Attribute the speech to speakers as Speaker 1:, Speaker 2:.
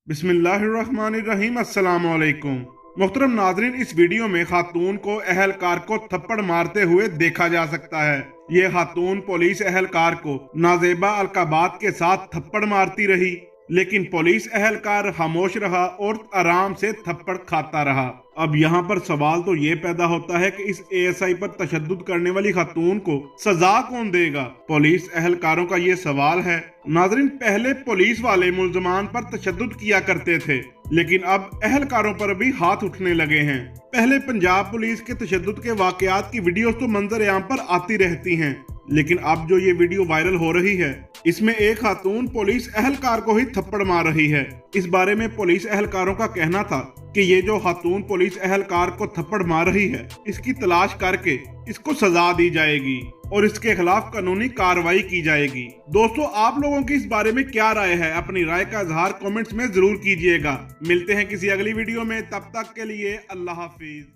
Speaker 1: बिस्मिल्लाहिर्रहमानिर्रहीम। अस्सलाम वालेकुम। मोहतरम नाजरीन, इस वीडियो में खातून को एहलकार को थप्पड़ मारते हुए देखा जा सकता है। ये खातून पुलिस एहलकार को नाजेबा अलकाबात के साथ थप्पड़ मारती रही, लेकिन पुलिस एहलकार खामोश रहा और आराम से थप्पड़ खाता रहा। अब यहाँ पर सवाल तो ये पैदा होता है कि इस एएसआई पर तशद्दुद करने वाली खातून को सजा कौन देगा? पुलिस एहलकारों का ये सवाल है। नाजरीन, पहले पुलिस वाले मुल्जमान पर तशद्दुद किया करते थे, लेकिन अब एहलकारों पर भी हाथ उठने लगे हैं। पहले पंजाब पुलिस के तशद्दुद के वाकयात की वीडियोस तो मंजर आम पर आती रहती हैं, लेकिन अब जो ये वीडियो वायरल हो रही है, इसमें एक खातून पुलिस एहलकार को ही थप्पड़ मार रही है। इस बारे में पुलिस एहलकारों का कहना था कि ये जो खातून पुलिस एहलकार को थप्पड़ मार रही है, इसकी तलाश करके इसको सजा दी जाएगी और इसके खिलाफ कानूनी कार्रवाई की जाएगी। दोस्तों, आप लोगों की इस बारे में क्या राय है? अपनी राय का इजहार कमेंट्स में जरूर कीजिएगा। मिलते हैं किसी अगली वीडियो में, तब तक के लिए अल्लाह हाफिज।